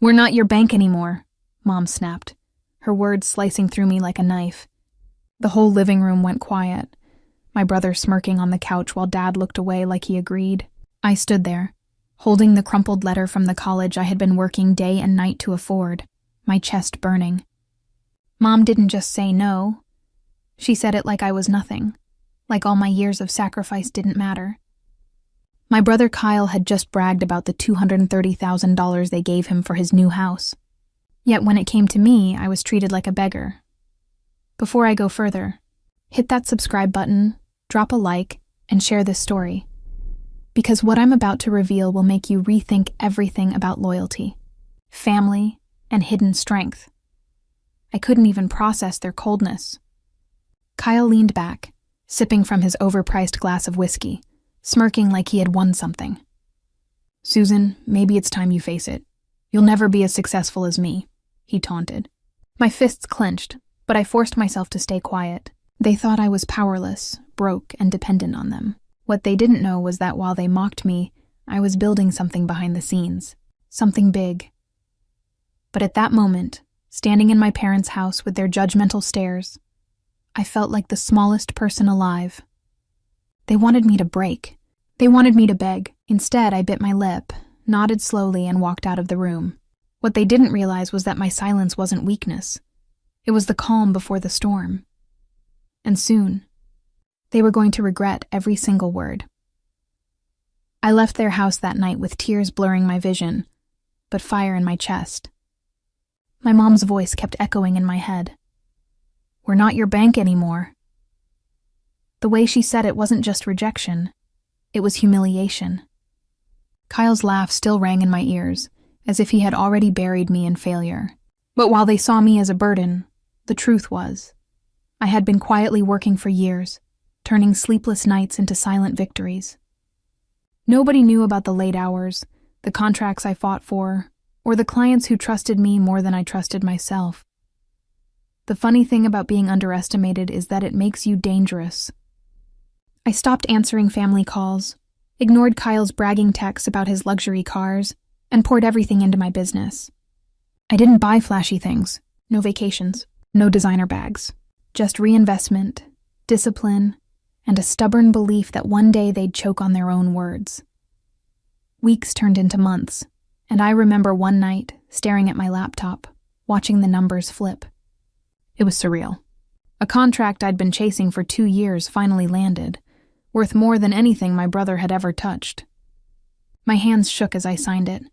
"We're not your bank anymore," Mom snapped, her words slicing through me like a knife. The whole living room went quiet, my brother smirking on the couch while Dad looked away like he agreed. I stood there, holding the crumpled letter from the college I had been working day and night to afford, my chest burning. Mom didn't just say no. She said it like I was nothing, like all my years of sacrifice didn't matter. My brother Kyle had just bragged about the $230,000 they gave him for his new house. Yet when it came to me, I was treated like a beggar. Before I go further, hit that subscribe button, drop a like, and share this story. Because what I'm about to reveal will make you rethink everything about loyalty, family, and hidden strength. I couldn't even process their coldness. Kyle leaned back, sipping from his overpriced glass of whiskey, smirking like he had won something. "Susan, maybe it's time you face it. You'll never be as successful as me," he taunted. My fists clenched, but I forced myself to stay quiet. They thought I was powerless, broke, and dependent on them. What they didn't know was that while they mocked me, I was building something behind the scenes, something big. But at that moment, standing in my parents' house with their judgmental stares, I felt like the smallest person alive. They wanted me to break. They wanted me to beg. Instead, I bit my lip, nodded slowly, and walked out of the room. What they didn't realize was that my silence wasn't weakness. It was the calm before the storm. And soon, they were going to regret every single word. I left their house that night with tears blurring my vision, but fire in my chest. My mom's voice kept echoing in my head. "We're not your bank anymore." The way she said it wasn't just rejection, it was humiliation. Kyle's laugh still rang in my ears, as if he had already buried me in failure. But while they saw me as a burden, the truth was, I had been quietly working for years, turning sleepless nights into silent victories. Nobody knew about the late hours, the contracts I fought for, or the clients who trusted me more than I trusted myself. The funny thing about being underestimated is that it makes you dangerous. I stopped answering family calls, ignored Kyle's bragging texts about his luxury cars, and poured everything into my business. I didn't buy flashy things, no vacations, no designer bags, just reinvestment, discipline, and a stubborn belief that one day they'd choke on their own words. Weeks turned into months, and I remember one night, staring at my laptop, watching the numbers flip. It was surreal. A contract I'd been chasing for 2 years finally landed, worth more than anything my brother had ever touched. My hands shook as I signed it,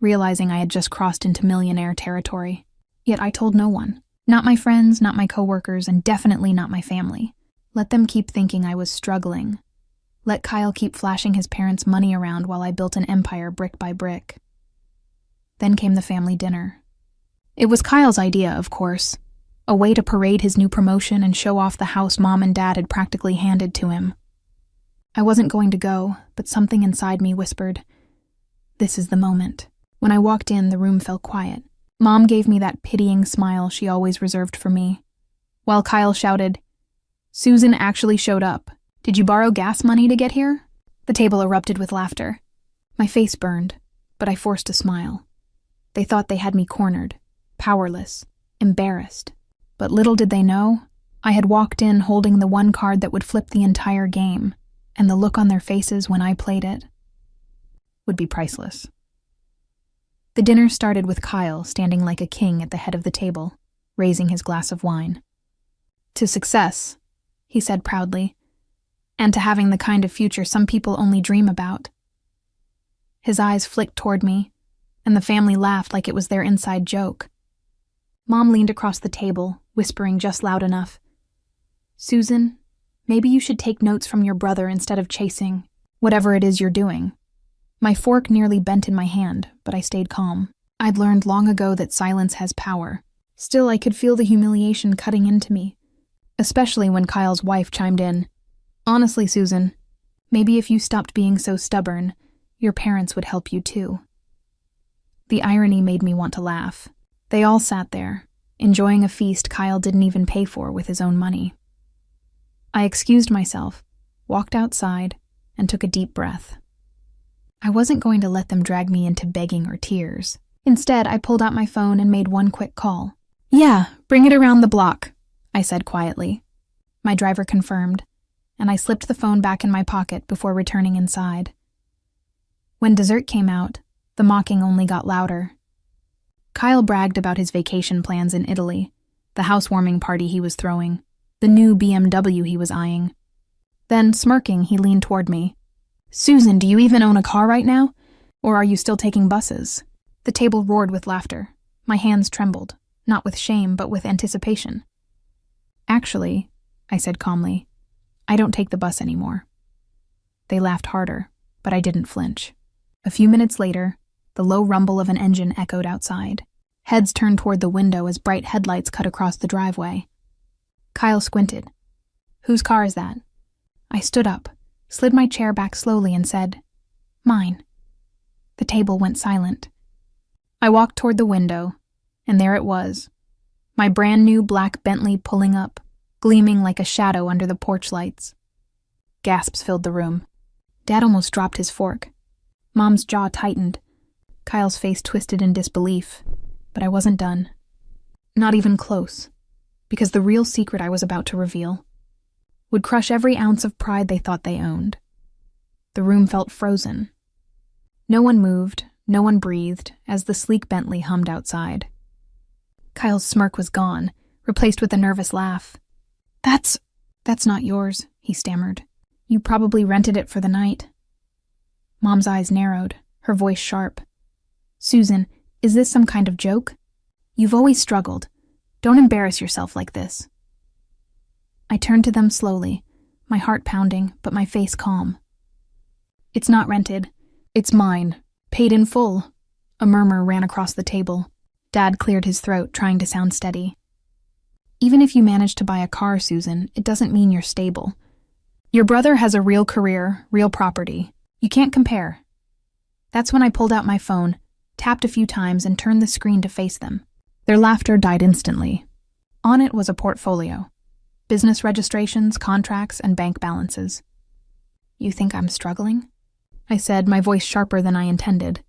realizing I had just crossed into millionaire territory. Yet I told no one. Not my friends, not my coworkers, and definitely not my family. Let them keep thinking I was struggling. Let Kyle keep flashing his parents' money around while I built an empire brick by brick. Then came the family dinner. It was Kyle's idea, of course, a way to parade his new promotion and show off the house Mom and Dad had practically handed to him. I wasn't going to go, but something inside me whispered, "This is the moment." When I walked in, the room fell quiet. Mom gave me that pitying smile she always reserved for me, while Kyle shouted, "Susan actually showed up. Did you borrow gas money to get here?" The table erupted with laughter. My face burned, but I forced a smile. They thought they had me cornered, powerless, embarrassed. But little did they know, I had walked in holding the one card that would flip the entire game, and the look on their faces when I played it would be priceless. The dinner started with Kyle standing like a king at the head of the table, raising his glass of wine. "To success," he said proudly, "and to having the kind of future some people only dream about." His eyes flicked toward me, and the family laughed like it was their inside joke. Mom leaned across the table, whispering just loud enough, "Susan, maybe you should take notes from your brother instead of chasing whatever it is you're doing." My fork nearly bent in my hand, but I stayed calm. I'd learned long ago that silence has power. Still, I could feel the humiliation cutting into me, especially when Kyle's wife chimed in, "Honestly, Susan, maybe if you stopped being so stubborn, your parents would help you too." The irony made me want to laugh. They all sat there, enjoying a feast Kyle didn't even pay for with his own money. I excused myself, walked outside, and took a deep breath. I wasn't going to let them drag me into begging or tears. Instead, I pulled out my phone and made one quick call. "Yeah, bring it around the block," I said quietly. My driver confirmed, and I slipped the phone back in my pocket before returning inside. When dessert came out, the mocking only got louder. Kyle bragged about his vacation plans in Italy, the housewarming party he was throwing, the new BMW he was eyeing. Then, smirking, he leaned toward me. "Susan, do you even own a car right now? Or are you still taking buses?" The table roared with laughter. My hands trembled, not with shame, but with anticipation. "Actually," I said calmly, "I don't take the bus anymore." They laughed harder, but I didn't flinch. A few minutes later, the low rumble of an engine echoed outside. Heads turned toward the window as bright headlights cut across the driveway. Kyle squinted. "Whose car is that?" I stood up, slid my chair back slowly, and said, "Mine." The table went silent. I walked toward the window, and there it was, my brand new black Bentley pulling up, gleaming like a shadow under the porch lights. Gasps filled the room. Dad almost dropped his fork. Mom's jaw tightened. Kyle's face twisted in disbelief, but I wasn't done. Not even close, because the real secret I was about to reveal would crush every ounce of pride they thought they owned. The room felt frozen. No one moved, no one breathed, as the sleek Bentley hummed outside. Kyle's smirk was gone, replaced with a nervous laugh. That's not yours," he stammered. "You probably rented it for the night." Mom's eyes narrowed, her voice sharp. "Susan, is this some kind of joke? You've always struggled. Don't embarrass yourself like this." I turned to them slowly, my heart pounding, but my face calm. "It's not rented. It's mine. Paid in full." A murmur ran across the table. Dad cleared his throat, trying to sound steady. "Even if you manage to buy a car, Susan, it doesn't mean you're stable. Your brother has a real career, real property. You can't compare." That's when I pulled out my phone, tapped a few times, and turned the screen to face them. Their laughter died instantly. On it was a portfolio. Business registrations, contracts, and bank balances. "You think I'm struggling?" I said, my voice sharper than I intended.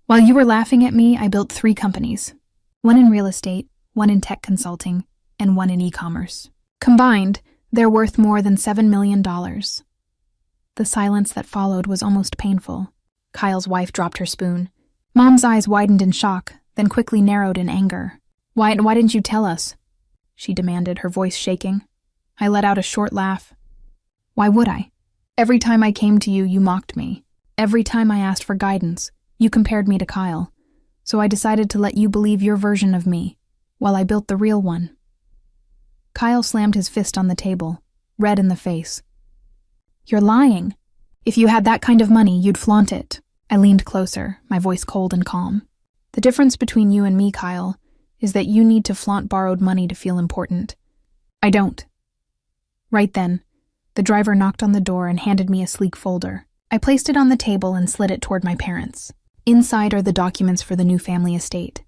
"While you were laughing at me, I built 3 companies. One in real estate, one in tech consulting, and one in e-commerce. Combined, they're worth more than $7 million. The silence that followed was almost painful. Kyle's wife dropped her spoon. Mom's eyes widened in shock, then quickly narrowed in anger. Why didn't you tell us?" she demanded, her voice shaking. I let out a short laugh. "Why would I? Every time I came to you, you mocked me. Every time I asked for guidance, you compared me to Kyle. So I decided to let you believe your version of me, while I built the real one." Kyle slammed his fist on the table, red in the face. "You're lying. If you had that kind of money, you'd flaunt it." I leaned closer, my voice cold and calm. "The difference between you and me, Kyle, is that you need to flaunt borrowed money to feel important. I don't." Right then, the driver knocked on the door and handed me a sleek folder. I placed it on the table and slid it toward my parents. Inside are the documents for the new family estate.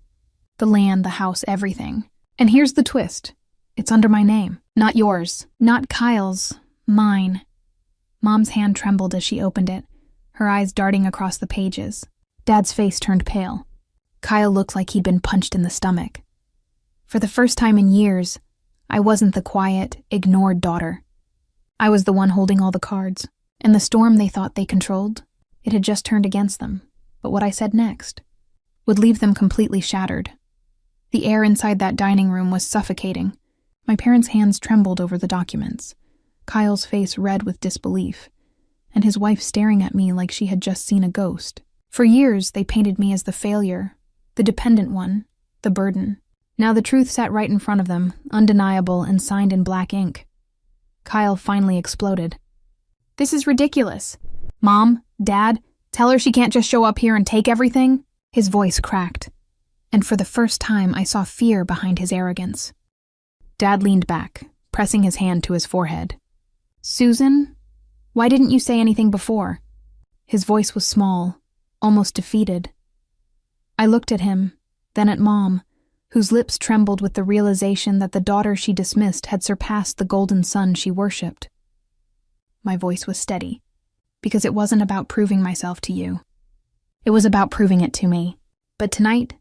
The land, the house, everything. And here's the twist. It's under my name. Not yours. Not Kyle's. Mine. Mom's hand trembled as she opened it, her eyes darting across the pages. Dad's face turned pale. Kyle looked like he'd been punched in the stomach. For the first time in years, I wasn't the quiet, ignored daughter. I was the one holding all the cards, and the storm they thought they controlled, it had just turned against them. But what I said next would leave them completely shattered. The air inside that dining room was suffocating. My parents' hands trembled over the documents, Kyle's face red with disbelief, and his wife staring at me like she had just seen a ghost. For years, they painted me as the failure, the dependent one, the burden. Now the truth sat right in front of them, undeniable and signed in black ink. Kyle finally exploded. "This is ridiculous. Mom, Dad, tell her she can't just show up here and take everything." His voice cracked, and for the first time I saw fear behind his arrogance. Dad leaned back, pressing his hand to his forehead. "Susan, why didn't you say anything before?" His voice was small, almost defeated. I looked at him, then at Mom, whose lips trembled with the realization that the daughter she dismissed had surpassed the golden son she worshipped. My voice was steady, because it wasn't about proving myself to you. It was about proving it to me. But tonight,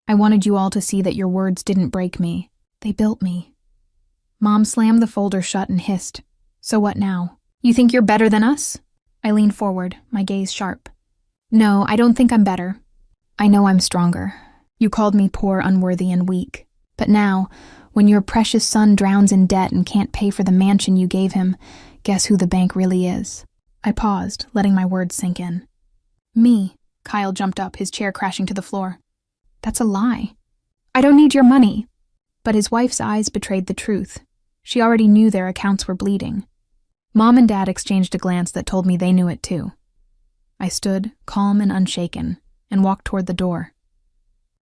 I wanted you all to see that your words didn't break me. They built me. Mom slammed the folder shut and hissed, "So what now? You think you're better than us?" I leaned forward, my gaze sharp. "No, I don't think I'm better. I know I'm stronger. You called me poor, unworthy, and weak. But now, when your precious son drowns in debt and can't pay for the mansion you gave him, guess who the bank really is?" I paused, letting my words sink in. "Me." Kyle jumped up, his chair crashing to the floor. "That's a lie. I don't need your money." But his wife's eyes betrayed the truth. She already knew their accounts were bleeding. Mom and Dad exchanged a glance that told me they knew it too. I stood, calm and unshaken, and walked toward the door.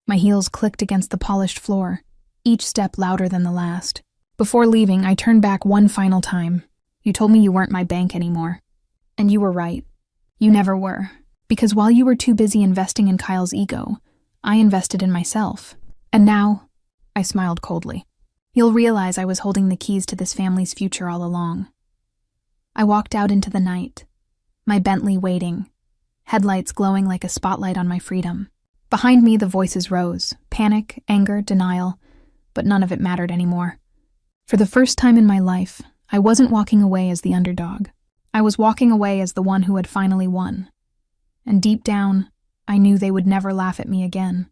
My heels clicked against the polished floor, each step louder than the last. Before leaving, I turned back one final time. "You told me you weren't my bank anymore. And you were right. You never were. Because while you were too busy investing in Kyle's ego, I invested in myself. And now," I smiled coldly, "you'll realize I was holding the keys to this family's future all along." I walked out into the night, my Bentley waiting, headlights glowing like a spotlight on my freedom. Behind me, the voices rose, panic, anger, denial, but none of it mattered anymore. For the first time in my life, I wasn't walking away as the underdog. I was walking away as the one who had finally won. And deep down, I knew they would never laugh at me again.